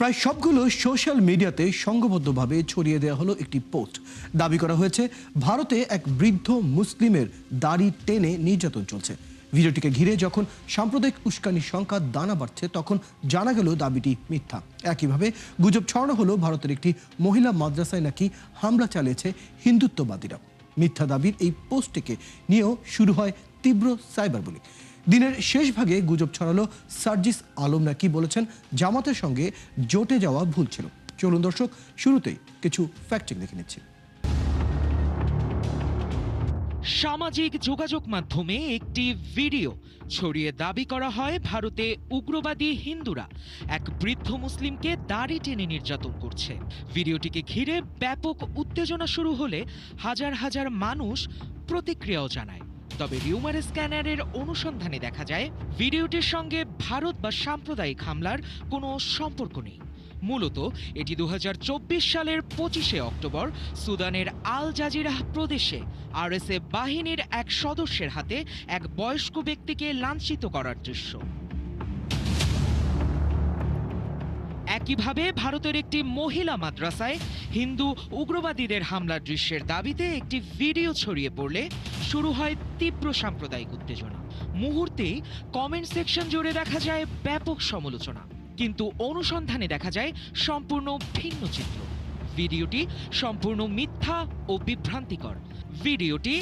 প্রায় সবগুলো সোশ্যাল মিডিয়াতে সংঘবদ্ধভাবে ছড়িয়ে দেওয়া হলো একটি পোস্ট। দাবি করা হয়েছে ভারতে এক বৃদ্ধ মুসলিমের দাড়ি টেনে নির্যাতন চলছে। ভিডিওটিকে ঘিরে যখন সাম্প্রদায়িক উস্কানির সংখ্যা দানা বাড়ছে তখন জানা গেল দাবিটি মিথ্যা। একইভাবে গুজব ছড়ানো হলো ভারতের একটি মহিলা মাদ্রাসায় নাকি হামলা চালিয়েছে হিন্দুত্ববাদীরা। মিথ্যা দাবির এই পোস্টটিকে নিয়েও শুরু হয় তীব্র সাইবার বুলিং। দিনের শেষ ভাগে গুজব ছড়ালো সার্জিস আলম নাকি বলেছেন জামাতের সঙ্গে জোটে যাওয়া ভুল ছিল। চলুন দর্শক, শুরুতেই কিছু ফ্যাক্ট চেক দেখে নিচ্ছি। সামাজিক যোগাযোগ মাধ্যমে একটি ভিডিও ছড়িয়ে দাবি করা হয় ভারতে উগ্রবাদী হিন্দুরা এক বৃদ্ধ মুসলিমকে দাড়ি টেনে নির্যাতন করছে। ভিডিওটিকে ঘিরে ব্যাপক উত্তেজনা শুরু হলে হাজার হাজার মানুষ প্রতিক্রিয়াও জানায়। তবে রিউমার স্ক্যানারের অনুসন্ধানে দেখা যায় ভিডিওটির সঙ্গে ভারত বা সাম্প্রদায়িক হামলার কোনো সম্পর্ক নেই। মূলত এটি 2024 সালের 25শে অক্টোবর সুদানের আল জাজিরাহ প্রদেশে আরএসএফ বাহিনীর এক সদস্যের হাতে এক বয়স্ক ব্যক্তিকে লাঞ্ছিত করার দৃশ্য। একইভাবে ভারতের একটি মহিলা মাদ্রাসায় হিন্দু উগ্রবাদীদের হামলার দৃশ্যের দাবিতে একটি ভিডিও ছড়িয়ে পড়লে শুরু হয় তীব্র সাম্প্রদায়িক উত্তেজনা। মুহূর্তেই কমেন্ট সেকশন জুড়ে দেখা যায় ব্যাপক সমালোচনা, কিন্তু অনুসন্ধানে দেখা যায় সম্পূর্ণ ভিন্ন চিত্র। ভিডিওটি সম্পূর্ণ মিথ্যা ও বিভ্রান্তিকর। ভিডিওটি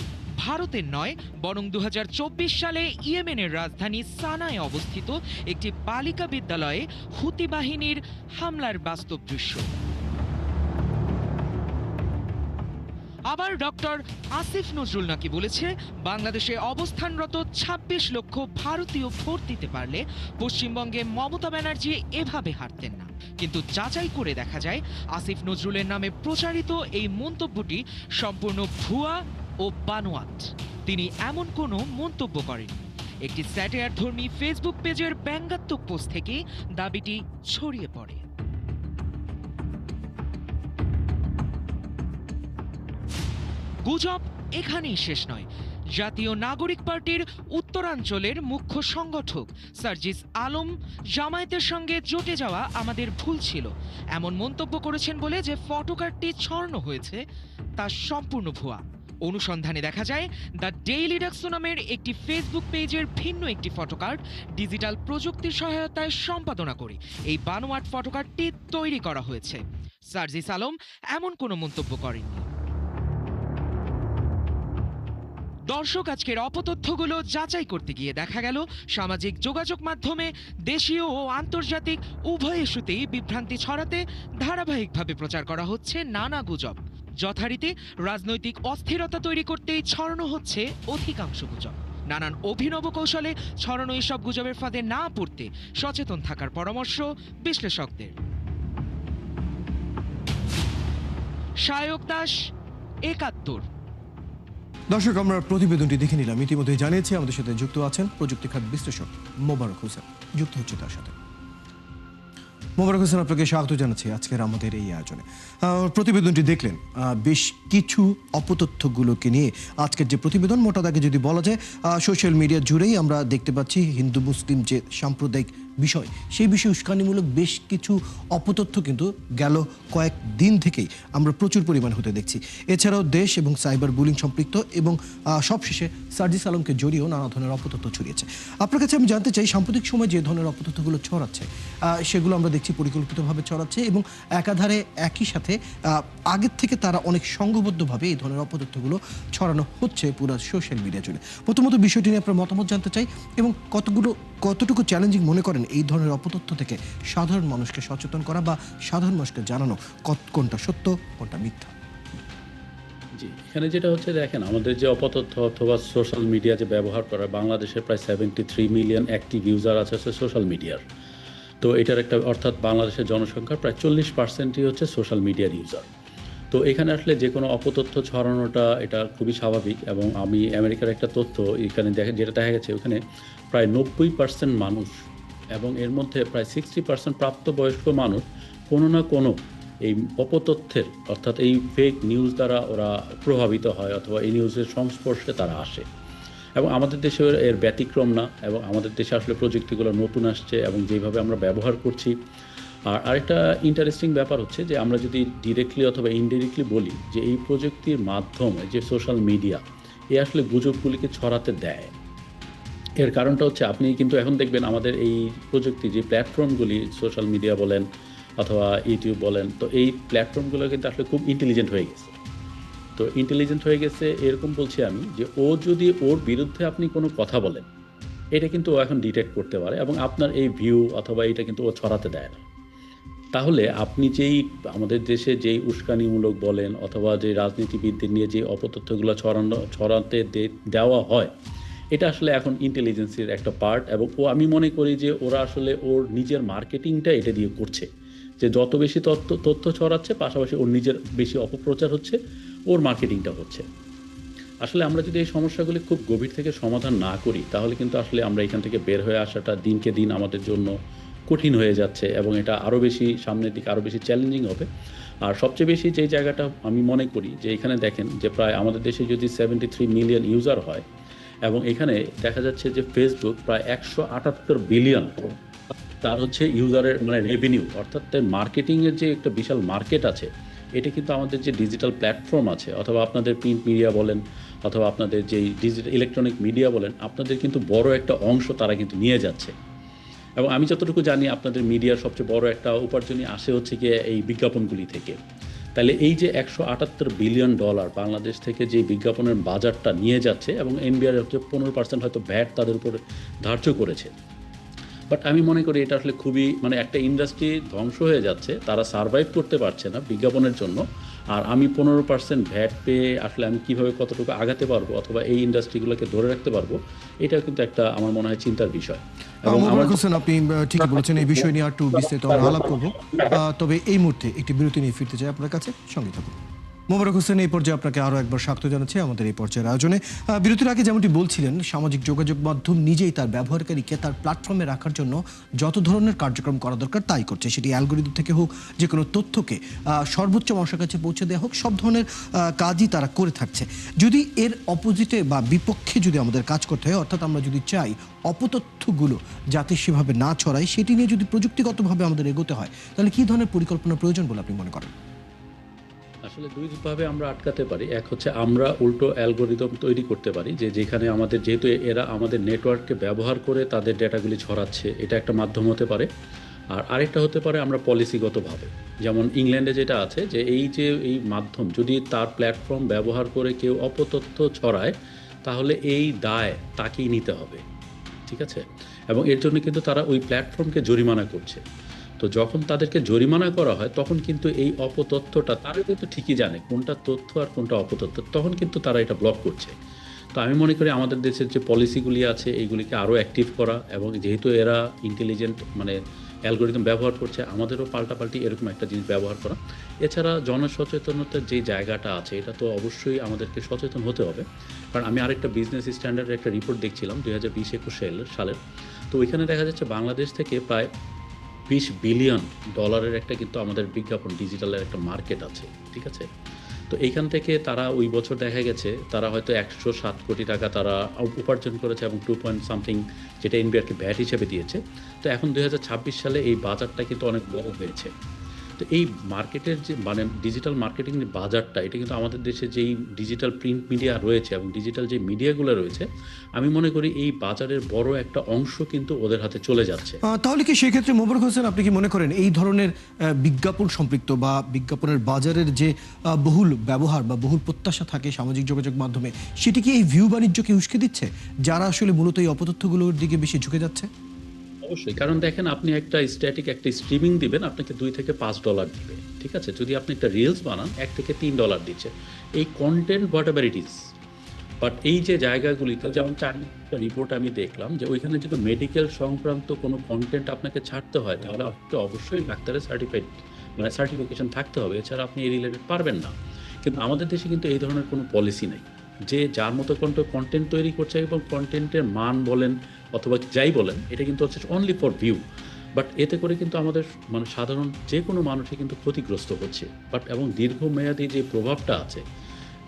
ভারতের নয়, বরং 2024 সালে ইয়েমেনের রাজধানী সানায় অবস্থিত একটি বালিকা বিদ্যালয়ে হুতি বাহিনীর হামলার বাস্তব দৃশ্য। আবার ডক্টর আসিফ নজরুল নাকি বলেছে বাংলাদেশে অবস্থানরত 26 লক্ষ ভারতীয় ভোট দিতে পারলে পশ্চিমবঙ্গে মমতা ব্যানার্জি এভাবে হারতেন না। কিন্তু যাচাই করে দেখা যায় আসিফ নজরুলের নামে প্রচারিত এই মন্তব্যটি সম্পূর্ণ ভুয়া ও বানোয়াট। তিনি এমন কোনো মন্তব্য করেননি। একটি স্যাটায়ার ধর্মী ফেসবুক পেজের ব্যঙ্গাত্মক পোস্ট থেকে দাবিটি ছড়িয়ে পড়ে। গুজব এখানেই শেষ নয়। জাতীয় নাগরিক পার্টির উত্তরাঞ্চলের মুখ্য সংগঠক সার্জিস আলম জামায়াতের সঙ্গে জোটে যাওয়া আমাদের ভুল ছিল এমন মন্তব্য করেছেন বলে যে ফটোকার্ডটি ছড়ানো হয়েছে তা সম্পূর্ণ ভুয়া। অনুসন্ধানে দেখা যায় দ্য ডেইলি ডেস্ক নামের একটি ফেসবুক পেজের ভিন্ন একটি ফটোকার্ড ডিজিটাল প্রযুক্তির সহায়তায় সম্পাদনা করে এই বানোয়াট ফটোকার্ডটি তৈরি করা হয়েছে। সার্জিস আলম এমন কোনো মন্তব্য করেননি। দর্শক, আজকের অপতথ্যগুলো যাচাই করতে গিয়ে দেখা গেল সামাজিক যোগাযোগ মাধ্যমে দেশীয় ও আন্তর্জাতিক উভয় ইস্যুতেই বিভ্রান্তি ছড়াতে ধারাবাহিকভাবে প্রচার করা হচ্ছে নানা গুজব। যথারীতি রাজনৈতিক অস্থিরতা তৈরি করতেই ছড়ানো হচ্ছে অধিকাংশ গুজব। নানান অভিনব কৌশলে ছড়ানো এসব গুজবের ফাঁদে না পড়তে সচেতন থাকার পরামর্শ বিশ্লেষকদের। সায়ক দাস, ৭১। দর্শক, আমরা প্রতিবেদনটি দেখে নিলাম। ইতিমধ্যে জানিয়েছি আমাদের সাথে যুক্ত আছেন প্রযুক্তি খাত বিশ্লেষক মোবারক হোসেন। যুক্ত হচ্ছে তার সাথে। মোবারক হোসেন, আপনাকে স্বাগত জানাচ্ছি আজকের আমাদের এই আয়োজনে। প্রতিবেদনটি দেখলেন, বেশ কিছু অপতথ্যগুলোকে নিয়ে আজকের যে প্রতিবেদন, মোটা দাগে যদি বলা যায় সোশ্যাল মিডিয়া জুড়েই আমরা দেখতে পাচ্ছি হিন্দু মুসলিম যে সাম্প্রদায়িক বিষয়, সেই বিষয়ে উস্কানিমূলক বেশ কিছু অপতথ্য কিন্তু গেল কয়েকদিন থেকেই আমরা প্রচুর পরিমাণ হতে দেখছি। এছাড়াও দেশ এবং সাইবার বুলিং সম্পৃক্ত এবং সবশেষে সার্জিস আলমকে জড়িয়েও নানা ধরনের অপতথ্য ছড়িয়েছে। আপনার কাছে আমি জানতে চাই, সাম্প্রতিক সময় যে ধরনের অপতথ্যগুলো ছড়াচ্ছে সেগুলো আমরা দেখছি পরিকল্পিতভাবে ছড়াচ্ছে এবং একাধারে একই সাথে আগের থেকে তারা অনেক সংঘবদ্ধভাবে এই ধরনের অপতথ্যগুলো ছড়ানো হচ্ছে পুরো সোশ্যাল মিডিয়া জুড়ে। প্রথমত বিষয়টি নিয়ে আপনার মতামত জানতে চাই এবং কতটুকু চ্যালেঞ্জিং মনে করেন এই ধরনের অপতথ্য থেকে সাধারণ মানুষকে সচেতন করা বা সাধারণ মানুষকে জানানো কোনটা সত্য কোনটা মিথ্যা। জি, এখানে যেটা হচ্ছে, দেখেন, আমাদের যে অপতথ্য অথবা সোশ্যাল মিডিয়া যে ব্যবহার করা, বাংলাদেশের প্রায় 73 মিলিয়ন অ্যাক্টিভ ইউজার আছে সোশ্যাল মিডিয়ার। তো এটার একটা অর্থাৎ বাংলাদেশের জনসংখ্যার প্রায় 40%ই হচ্ছে সোশ্যাল মিডিয়ার ইউজার। তো এখানে আসলে যে কোনো অপতথ্য ছড়ানোটা এটা খুবই স্বাভাবিক। এবং আমি আমেরিকার একটা তথ্য এখানে যেটা দেখা গেছে, ওখানে প্রায় 90% মানুষ এবং এর মধ্যে প্রায় 60% প্রাপ্তবয়স্ক মানুষ কোনো না কোনো এই অপতথ্যের অর্থাৎ এই ফেক নিউজ দ্বারা ওরা প্রভাবিত হয় অথবা এই নিউজের সংস্পর্শে তারা আসে। এবং আমাদের দেশে এর ব্যতিক্রম না। এবং আমাদের দেশে আসলে প্রযুক্তিগুলো নতুন আসছে এবং যেভাবে আমরা ব্যবহার করছি আর আরেকটা ইন্টারেস্টিং ব্যাপার হচ্ছে যে আমরা যদি ডিরেক্টলি অথবা ইনডিরেক্টলি বলি যে এই প্রযুক্তির মাধ্যমে যে সোশ্যাল মিডিয়া এ আসলে গুজবগুলিকে ছড়াতে দেয়। এর কারণটা হচ্ছে আপনি কিন্তু এখন দেখবেন আমাদের এই প্রযুক্তি যে প্ল্যাটফর্মগুলি সোশ্যাল মিডিয়া বলেন অথবা ইউটিউব বলেন, তো এই প্ল্যাটফর্মগুলো কিন্তু আসলে খুব ইন্টেলিজেন্ট হয়ে গেছে। তো ইন্টেলিজেন্ট হয়ে গেছে এরকম বলছি আমি যে ও যদি ওর বিরুদ্ধে আপনি কোনো কথা বলেন, এটা কিন্তু ও এখন ডিটেক্ট করতে পারে এবং আপনার এই ভিউ অথবা এটা কিন্তু ও ছড়াতে দেয় না। তাহলে আপনি যেই আমাদের দেশে যেই উস্কানিমূলক বলেন অথবা যে রাজনীতিবিদদের নিয়ে যে অপতথ্যগুলো ছড়াতে দেওয়া হয়, এটা আসলে এখন ইন্টেলিজেন্সের একটা পার্ট এবং আমি মনে করি যে ওরা আসলে ওর নিজের মার্কেটিংটা এটা দিয়ে করছে, যে যত বেশি তথ্য ছড়াচ্ছে পাশাপাশি ওর নিজের বেশি অপপ্রচার হচ্ছে, ওর মার্কেটিংটা হচ্ছে। আসলে আমরা যদি এই সমস্যাগুলি খুব গভীর থেকে সমাধান না করি তাহলে কিন্তু আসলে আমরা এখান থেকে বের হয়ে আসাটা দিনকে দিন আমাদের জন্য কঠিন হয়ে যাচ্ছে এবং এটা আরও বেশি সামনের দিকে আরও বেশি চ্যালেঞ্জিং হবে। আর সবচেয়ে বেশি যেই জায়গাটা আমি মনে করি যে এখানে দেখেন যে প্রায় আমাদের দেশে যদি 73 মিলিয়ন ইউজার হয় এবং এখানে দেখা যাচ্ছে যে ফেসবুক প্রায় 178 বিলিয়ন তার হচ্ছে ইউজারের মানে রেভিনিউ, অর্থাৎ তার মার্কেটিংয়ের যে একটা বিশাল মার্কেট আছে, এটা কিন্তু আমাদের যে ডিজিটাল প্ল্যাটফর্ম আছে অথবা আপনাদের প্রিন্ট মিডিয়া বলেন অথবা আপনাদের যেই ডিজিটাল ইলেকট্রনিক মিডিয়া বলেন, আপনাদের কিন্তু বড় একটা অংশ তারা কিন্তু নিয়ে যাচ্ছে। এবং আমি যতটুকু জানি আপনাদের মিডিয়ার সবচেয়ে বড় একটা উপার্জনই আসে হচ্ছে গিয়ে এই বিজ্ঞাপনগুলি থেকে। তাহলে এই যে $178 বিলিয়ন বাংলাদেশ থেকে যে বিজ্ঞাপনের বাজারটা নিয়ে যাচ্ছে এবং এনবিআর হচ্ছে 15% হয়তো ভ্যাট তাদের উপরে ধার্য করেছে। বাট আমি মনে করি এটা আসলে খুবই মানে একটা ইন্ডাস্ট্রি ধ্বংস হয়ে যাচ্ছে, তারা সার্ভাইভ করতে পারছে না বিজ্ঞাপনের জন্য। আর আমি 15% ভ্যাট পেয়ে আসলে আমি কীভাবে কতটুকু আগাতে পারবো অথবা এই ইন্ডাস্ট্রিগুলোকে ধরে রাখতে পারবো, এটা কিন্তু একটা আমার মনে হয় চিন্তার বিষয়। এবং মোবারক হোসেন, আপনি ঠিকই বলেছেন, এই বিষয় নিয়ে একটু বিস্তারিত আমরা আলাপ করবো। তবে এই মুহূর্তে একটি বিরতি নিয়ে ফিরতে চাই আপনার কাছে, সঙ্গে থাকুন। মোবারক হোসেন, এই পর্যায়ে আপনাকে আরও একবার স্বাগত জানাচ্ছি আমাদের এই পর্যায়ের আয়োজনে। বিরতির আগে যেমনটি বলছিলেন, সামাজিক যোগাযোগ মাধ্যম নিজেই তার ব্যবহারকারীকে তার প্ল্যাটফর্মে রাখার জন্য যত ধরনের কার্যক্রম করা দরকার তাই করছে। সেটি অ্যালগোরিদম থেকে হোক, যে কোনো তথ্যকে সর্বোচ্চ মানুষের কাছে পৌঁছে দেওয়া হোক, সব ধরনের কাজই তারা করে থাকছে। যদি এর অপোজিটে বা বিপক্ষে যদি আমাদের কাজ করতে হয়, অর্থাৎ আমরা যদি চাই অপতথ্যগুলো যাতে সেভাবে না ছড়ায়, সেটি নিয়ে যদি প্রযুক্তিগতভাবে আমাদের এগোতে হয়, তাহলে কী ধরনের পরিকল্পনা প্রয়োজন বলে আপনি মনে করেন? আসলে দুইভাবে আমরা আটকাতে পারি। এক হচ্ছে আমরা উল্টো অ্যালগোরিদম তৈরি করতে পারি, যে যেখানে আমাদের যেহেতু এরা আমাদের নেটওয়ার্ককে ব্যবহার করে তাদের ডেটাগুলি ছড়াচ্ছে, এটা একটা মাধ্যম হতে পারে। আর আরেকটা হতে পারে আমরা পলিসিগতভাবে, যেমন ইংল্যান্ডে যেটা আছে যে এই মাধ্যম যদি তার প্ল্যাটফর্ম ব্যবহার করে কেউ অপতথ্য ছড়ায় তাহলে এই দায় তাকেই নিতে হবে, ঠিক আছে? এবং এর জন্য কিন্তু তারা ওই প্ল্যাটফর্মকে জরিমানা করছে। তো যখন তাদেরকে জরিমানা করা হয় তখন কিন্তু এই অপতথ্যটা তারা কিন্তু ঠিকই জানে কোনটা তথ্য আর কোনটা অপতথ্য, তখন কিন্তু তারা এটা ব্লক করছে। তো আমি মনে করি আমাদের দেশের যে পলিসিগুলি আছে এইগুলিকে আরও অ্যাক্টিভ করা, এবং যেহেতু এরা ইন্টেলিজেন্ট মানে অ্যালগোরিদম ব্যবহার করছে, আমাদেরও পাল্টাপাল্টি এরকম একটা জিনিস ব্যবহার করা। এছাড়া জনসচেতনতার যে জায়গাটা আছে এটা তো অবশ্যই আমাদেরকে সচেতন হতে হবে। কারণ আমি আরেকটা বিজনেস স্ট্যান্ডার্ডের একটা রিপোর্ট দেখছিলাম 2020-21 সালের। তো ওইখানে দেখা যাচ্ছে বাংলাদেশ থেকে প্রায় $20 বিলিয়ন একটা কিন্তু আমাদের বিজ্ঞাপন ডিজিটালের একটা মার্কেট আছে, ঠিক আছে? তো এইখান থেকে তারা ওই বছর দেখা গেছে তারা হয়তো 107 কোটি টাকা তারা উপার্জন করেছে এবং 2 পয়েন্ট সামথিং যেটা এনবিআরকে ভ্যাট হিসেবে দিয়েছে। তো এখন 2026 সালে এই বাজারটা কিন্তু অনেক বড় হয়েছে। তো এই মার্কেটের যে মানে ডিজিটাল মার্কেটিং বাজারটা, এটা কিন্তু আমাদের দেশে যেই ডিজিটাল প্রিন্ট মিডিয়া রয়েছে এবং ডিজিটাল যে মিডিয়াগুলো রয়েছে, আমি মনে করি এই বাজারের বড় একটা অংশ কিন্তু ওদের হাতে চলে যাচ্ছে। তাহলে কি সেক্ষেত্রে মোবারক হোসেন, আপনি কি মনে করেন এই ধরনের বিজ্ঞাপন সম্পৃক্ত বা বিজ্ঞাপনের বাজারের যে বহুল ব্যবহার বা বহুল প্রত্যাশা থাকে সামাজিক যোগাযোগ মাধ্যমে, সেটি কি এই ভিউ বাণিজ্যকে উস্কে দিচ্ছে, যারা আসলে মূলত এই অপতথ্যগুলোর দিকে বেশি ঝুঁকে যাচ্ছে? অবশ্যই, কারণ দেখেন আপনি একটা স্ট্যাটিক একটা স্ট্রিমিং দিবেন, আপনাকে $2 থেকে $5 দিবে, ঠিক আছে? যদি আপনি একটা রিলস বানান $1 থেকে $3 দিচ্ছে। এই content what ever it is, but এই যে জায়গাগুলিতে যেমন চারটা রিপোর্ট আমি দেখলাম যে ওইখানে যদি মেডিকেল সংক্রান্ত কোনো কন্টেন্ট আপনাকে ছাড়তে হয় তাহলে আপনাকে অবশ্যই ডাক্তারের সার্টিফিকেশন থাকতে হবে, এছাড়া আপনি এই রিলেটেড পারবেন না। কিন্তু আমাদের দেশে কিন্তু এই ধরনের কোনো পলিসি নেই, যে যার মতো কন্টেন্ট তৈরি করছে এবং কন্টেন্টের মান বলেন অথবা যাই বলেন, এটা কিন্তু হচ্ছে অনলি ফর ভিউ। বাট এতে করে কিন্তু আমাদের মানে সাধারণ যে কোনো মানুষই কিন্তু ক্ষতিগ্রস্ত হচ্ছে। বাট এবং দীর্ঘমেয়াদী যে প্রভাবটা আছে,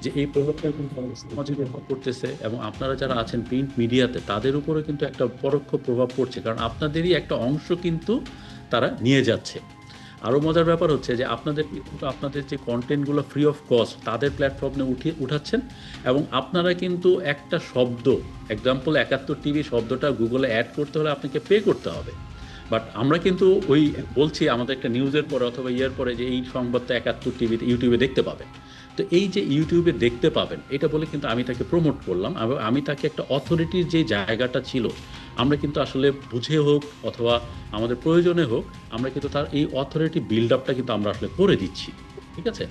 যে এই প্রভাবটা কিন্তু সমাজে প্রভাব পড়তেছে, এবং আপনারা যারা আছেন প্রিন্ট মিডিয়াতে তাদের উপরে কিন্তু একটা পরোক্ষ প্রভাব পড়ছে, কারণ আপনাদেরই একটা অংশ কিন্তু তারা নিয়ে যাচ্ছে। আরও মজার ব্যাপার হচ্ছে যে আপনাদের কিন্তু আপনাদের যে কন্টেন্টগুলো ফ্রি অফ কস্ট তাদের প্ল্যাটফর্মে উঠাচ্ছেন, এবং আপনারা কিন্তু একটা শব্দ, এক্সাম্পল 71 টিভি শব্দটা গুগলে অ্যাড করতে হলে আপনাকে পে করতে হবে। বাট আমরা কিন্তু ওই বলছি আমাদের একটা নিউজের পরে অথবা ইয়ার পরে যে এই সংবাদটা 71 টিভিতে ইউটিউবে দেখতে পাবেন। তো এই যে ইউটিউবে দেখতে পাবেন এটা বলে কিন্তু আমি তাকে প্রমোট করলাম, এবং আমি তাকে একটা অথরিটির যে জায়গাটা ছিল আমরা কিন্তু আসলে বুঝে হোক অথবা আমাদের প্রয়োজনে হোক আমরা কিন্তু তার এই অথরিটি বিল্ড আপটা কিন্তু আমরা আসলে করে দিচ্ছি। ঠিক আছে,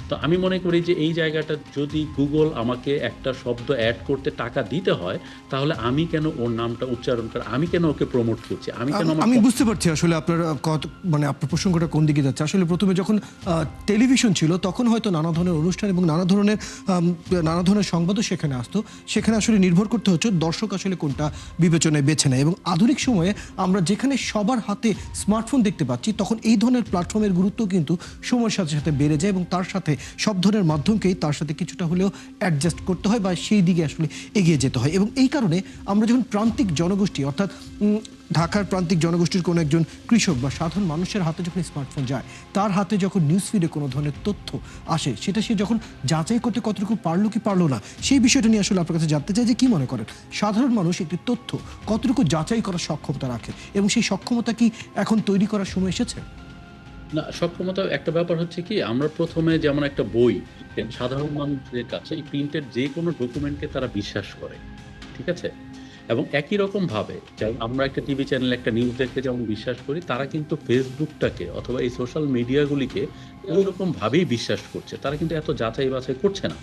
তো আমি মনে করি যে এই জায়গাটা যদি গুগল আমাকে একটা শব্দ অ্যাড করতে টাকা দিতে হয় তাহলে আমি কেন ওর নামটা উচ্চারণ করে, আমি কেন ওকে প্রমোট করছি, আমি কেন আমি বুঝতে পারছি আসলে আপনার মানে আপনার প্রসঙ্গটা কোন দিকে যাচ্ছে। আসলে প্রথমে যখন টেলিভিশন ছিল তখন হয়তো নানা ধরনের অনুষ্ঠান এবং নানা ধরনের সংবাদও সেখানে আসতো, সেখানে আসলে নির্ভর করতে হচ্ছে দর্শক আসলে কোনটা বিবেচনায় বেছে নেয়। এবং আধুনিক সময়ে আমরা যেখানে সবার হাতে স্মার্টফোন দেখতে পাচ্ছি তখন এই ধরনের প্ল্যাটফর্মের গুরুত্ব কিন্তু সময়ের সাথে সাথে বেড়ে যায়, এবং তার সাথে সব ধরনের মাধ্যমকেই তার সাথে কিছুটা হলেও অ্যাডজাস্ট করতে হয় বা সেই দিকে আসলে এগিয়ে যেতে হয়। এবং এই কারণে আমরা যখন প্রান্তিক জনগোষ্ঠী অর্থাৎ ঢাকার প্রান্তিক জনগোষ্ঠীর কোনো একজন কৃষক বা সাধারণ মানুষের হাতে যখন স্মার্টফোন যায়, তার হাতে যখন নিউজ ফিডে কোনো ধরনের তথ্য আসে সেটা সে যখন যাচাই করতে কতটুকু পারলো কি পারলো না সেই বিষয়টা নিয়ে আসলে আপনার কাছে জানতে চাই যে কি মনে করেন সাধারণ মানুষ একটি তথ্য কতটুকু যাচাই করার সক্ষমতা রাখে এবং সেই সক্ষমতা কি এখন তৈরি করার সময় এসেছে? না, সক্ষমতা একটা ব্যাপার হচ্ছে কি, আমরা প্রথমে যেমন একটা বই সাধারণ মানুষের কাছে এই প্রিন্টেড যে কোনো ডকুমেন্টকে তারা বিশ্বাস করে। ঠিক আছে, এবং একই রকম ভাবে যেমন আমরা একটা টিভি চ্যানেলে একটা নিউজ দেখতে যেমন বিশ্বাস করি, তারা কিন্তু ফেসবুকটাকে অথবা এই সোশ্যাল মিডিয়াগুলিকে ওইরকম ভাবেই বিশ্বাস করছে। তারা কিন্তু এত যাচাই বাছাই করছে না।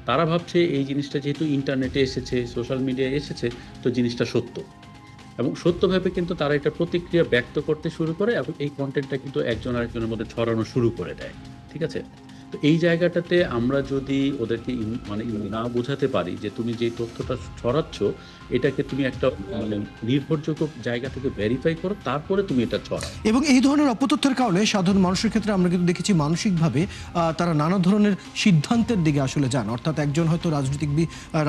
তারা ভাবছে এই জিনিসটা যেহেতু ইন্টারনেটে এসেছে, সোশ্যাল মিডিয়ায় এসেছে, তো জিনিসটা সত্য, এবং সত্য ভেবে কিন্তু তারা এটা প্রতিক্রিয়া ব্যক্ত করতে শুরু করে এবং এই কন্টেন্টটা কিন্তু একজন আরেকজনের মধ্যে ছড়ানো শুরু করে দেয়। ঠিক আছে, তো এই জায়গাটাতে আমরা যদি ওদেরকে মানে না বোঝাতে পারি যে তুমি যে তথ্যটা ছড়াচ্ছ এটাকে তুমি একটা মানে নির্ভরযোগ্য জায়গা থেকে ভেরিফাই করো, তারপরে তুমি এটা ছড়াও। এবং এই ধরনের অপতথ্যের কারণে সাধারণ মানুষের ক্ষেত্রে আমরা কিন্তু দেখেছি মানসিকভাবে তারা নানা ধরনের সিদ্ধান্তের দিকে আসলে যান। অর্থাৎ একজন হয়তো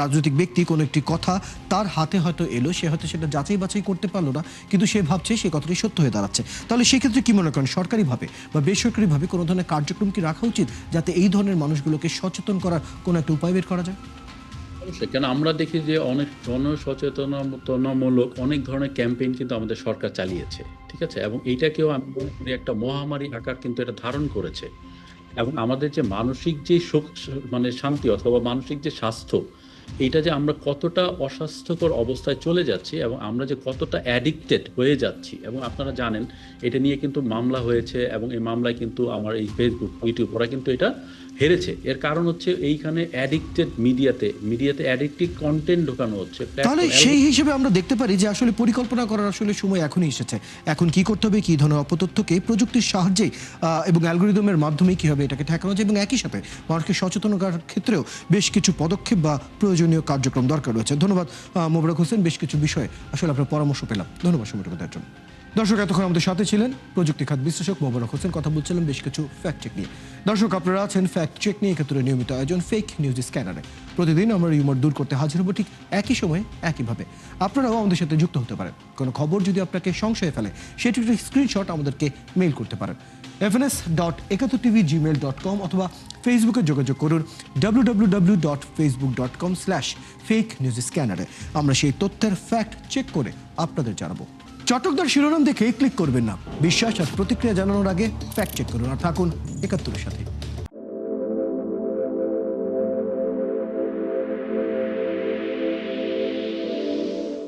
রাজনৈতিক ব্যক্তি কোনো একটি কথা তার হাতে হয়তো এলো, সে হয়তো সেটা যাচাই বাছাই করতে পারলো না, কিন্তু সে ভাবছে সেই কথাটি সত্য হয়ে দাঁড়াচ্ছে। তাহলে সেক্ষেত্রে কি মনে করেন সরকারিভাবে বা বেসরকারিভাবে কোনো ধরনের কার্যক্রম কি রাখা উচিত যাতে এই ধরনের মানুষগুলোকে সচেতন করার কোনো একটা উপায় বের করা যায়? অবশ্যই, কেন আমরা দেখি যে অনেক জনসচেতনতামূলক অনেক ধরনের ক্যাম্পেইন কিন্তু আমাদের সরকার চালিয়েছে। ঠিক আছে, এবং এইটাকেও আমি মনে করি একটা মহামারী আকার কিন্তু এটা ধারণ করেছে, এবং আমাদের যে মানসিক যে মানে শান্তি অথবা মানসিক যে স্বাস্থ্য, এইটা যে আমরা কতটা অস্বাস্থ্যকর অবস্থায় চলে যাচ্ছি এবং আমরা যে কতটা অ্যাডিক্টেড হয়ে যাচ্ছি, এবং আপনারা জানেন এটা নিয়ে কিন্তু মামলা হয়েছে, এবং এই মামলায় কিন্তু আমার এই ফেসবুক ইউটিউব ওরা কিন্তু এটা হেরেছে। এর কারণ হচ্ছে এইখানে অ্যাডিক্টেড মিডিয়াতে অ্যাডিক্টিভ কন্টেন্ট ঢোকানো হচ্ছে। তাহলে সেই হিসেবে আমরা দেখতে পারি যে আসলে পরিকল্পনা করার আসলে সময় এখনই এসেছে। এখন কি করতে হবে, কি ধরনের অপতথ্যকে প্রযুক্তির সাহায্যে এবং অ্যালগোরিদমের মাধ্যমে কীভাবে এটাকে ঠেকানো যায়, এবং একই সাথে মানুষকে সচেতন করার ক্ষেত্রেও বেশ কিছু পদক্ষেপ বা প্রয়োজনীয় কার্যক্রম দরকার রয়েছে। ধন্যবাদ মোবারক হোসেন, বেশ কিছু বিষয়ে আসলে আপনার পরামর্শ পেলাম। ধন্যবাদ সময়টুকু দেওয়ার জন্য। দর্শক, এতক্ষণ আমাদের সাথে ছিলেন প্রযুক্তি খাত বিশ্লেষক মোবারক হোসেন। কথা বলছিলাম বেশ কিছু ফ্যাক্ট চেক নিয়ে। দর্শক, আপনারা আছেন ফ্যাক্ট চেক নিয়ে একাত্তরের নিয়মিত আয়োজন ফেক নিউজ স্ক্যানারে। প্রতিদিন আমরা রিউমার দূর করতে হাজির হব ঠিক একই সময়ে একইভাবে। আপনারাও আমাদের সাথে যুক্ত হতে পারেন। কোনো খবর যদি আপনাকে সংশয়ে ফেলে সেটির স্ক্রিনশট আমাদেরকে মেইল করতে পারেন fns.71tv@gmail.com অথবা ফেসবুকে যোগাযোগ করুন www.facebook.com/fake-news-scanner। আমরা সেই তথ্যের ফ্যাক্ট চেক করে আপনাদের জানাবো। চটকদার শিরোনাম দেখে ক্লিক করবেন না। বিশ্বাস আর প্রতিক্রিয়া জানানোর আগে ফ্যাক্ট চেক করুন আর থাকুন 71-এর সাথে।